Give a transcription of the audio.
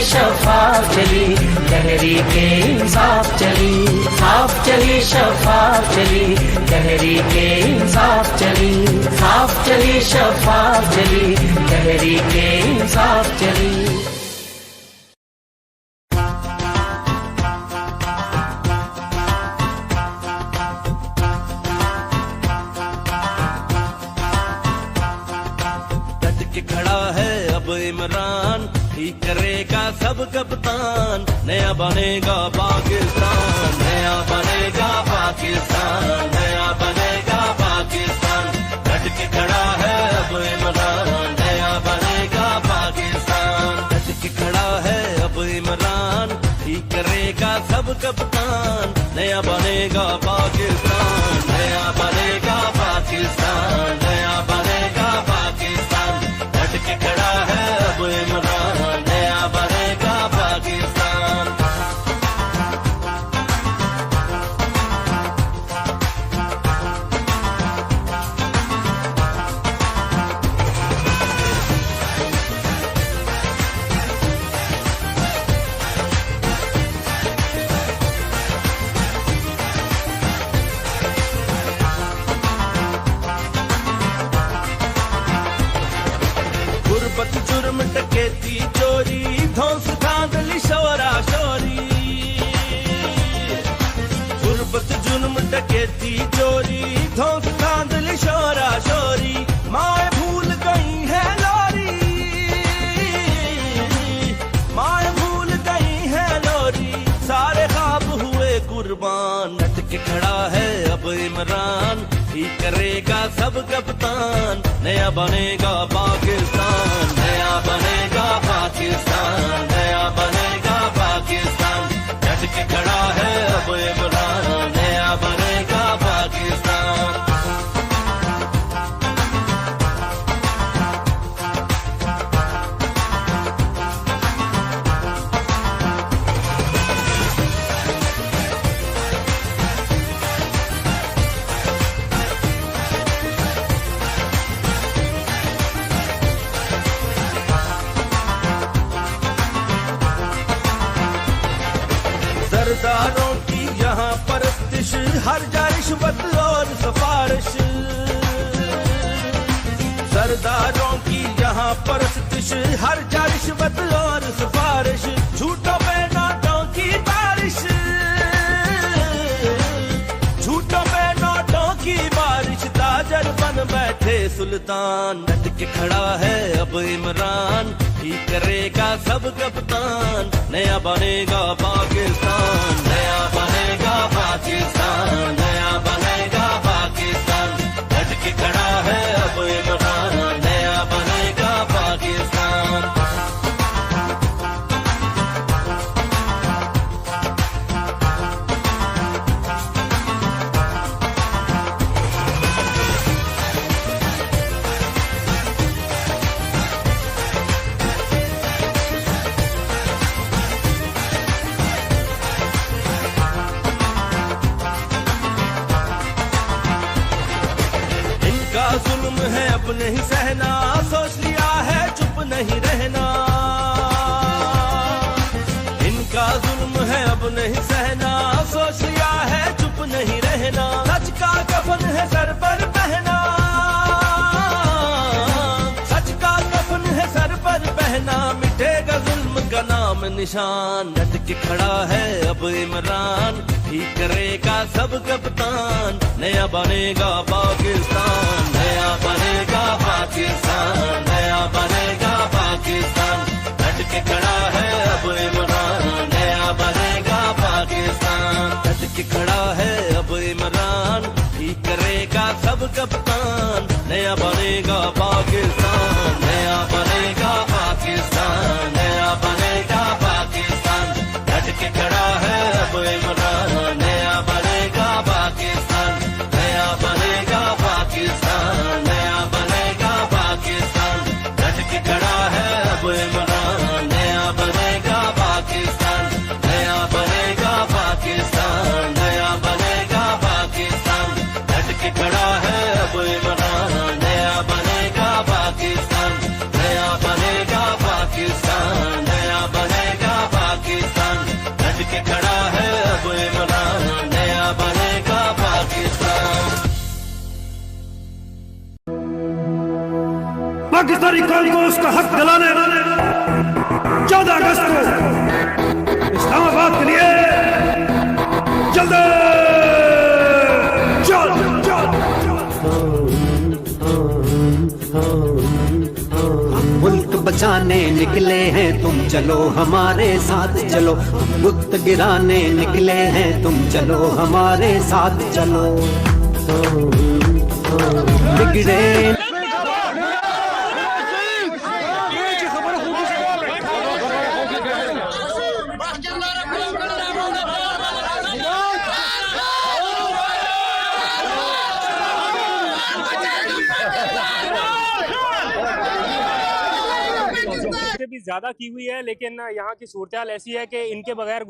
शफाफ चली, तहरीके इंसाफ चली, साफ चली शफाफ चली, तहरीके इंसाफ चली, साफ चली शफाफ चली, तहरीके इंसाफ चली। खड़ा है अब इमरान, ठीक करेगा सब कप्तान, नया बनेगा पाकिस्तान, नया बनेगा पाकिस्तान, नया बनेगा पाकिस्तान। डट के खड़ा है अब इमरान, नया बनेगा पाकिस्तान। डट के खड़ा है अब इमरान, ठीक करेगा सब कप्तान, नया बनेगा पाकिस्तान, नया बनेगा पाकिस्तान, नया बनेगा पाकिस्तान। डट के खड़ा है अब इमरान, नया बनेगा पाकिस्तान। गुर्बत जुर्म डकैती चोरी, धौंस धांधली शोरा शोरी। गुर्बत जुर्म डकैती चोरी, धौंस धांधली शोरा शोरी। माए भूल गई है लोरी, माए भूल गई है लोरी, सारे ख्वाब हुए कुर्बान। डट के खड़ा है अब इमरान, ठीक करेगा सब कप्तान, नया बनेगा पाकिस्तान, नया बनेगा पाकिस्तान, नया बनेगा पाकिस्तान। डट के खड़ा है अब इमरान, नया बनेगा पाकिस्तान। सरदारों की यहाँ परस्तिश, हर जा रिश्वत और सिफारिश। सरदारों की यहाँ परस्तिश, हर जा रिश्वत और सिफारिश। झूठों पे नोटों की बारिश, झूठों पे नोटों की बारिश। ताजर बन बैठे सुल्तान, डट के खड़ा है अब इमरान, ठीक करेगा सब कप्तान, नया बनेगा पाकिस्तान, नया बनेगा पाकिस्तान, नया बनेगा पाकिस्तान। डट के खड़ा है अब इमरान, नया बनेगा पाकिस्तान। जुल्म है अब नहीं सहना, सोच लिया है चुप नहीं रहना। इनका जुल्म है अब नहीं सहना, सोच लिया है चुप नहीं रहना। सच का कफन है सर पर पहना, सच का कफन है सर पर पहना। मिटेगा जुल्म का नाम निशान, डट के खड़ा है अब इमरान, ठीक करेगा सब कप्तान, नया बनेगा पाकिस्तान, नया बनेगा पाकिस्तान, नया बनेगा पाकिस्तान। डट के खड़ा है अब इमरान, नया बनेगा पाकिस्तान। डट के खड़ा है अब इमरान, ठीक करेगा सब कप्तान, नया बनेगा पाकिस्तान, नया बनेगा पाकिस्तान, नया बनेगा पाकिस्तान। डट के खड़ा है अब इमरान, नया बनेगा पाकिस्तान, नया बनेगा पाकिस्तान, नया बनेगा पाकिस्तान। डट के खड़ा है अब इमरान, नया बनेगा पाकिस्तान, नया बनेगा पाकिस्तान, नया बनेगा पाकिस्तान। डट के खड़ा है अब इमरान, नया बनेगा पाकिस्तान, नया बनेगा पाकिस्तान, नया बनेगा सत्ताधारी कौम को उसका हक दिलाने 14 अगस्त को इस्लामाबाद के लिए जल्दी चल चल। मुल्क बचाने निकले हैं तुम चलो हमारे साथ चलो, बुत गिराने निकले हैं तुम चलो हमारे साथ चलो। बिगड़े से भी ज्यादा की हुई है, लेकिन यहाँ की सूरत हाल ऐसी है कि इनके बगैर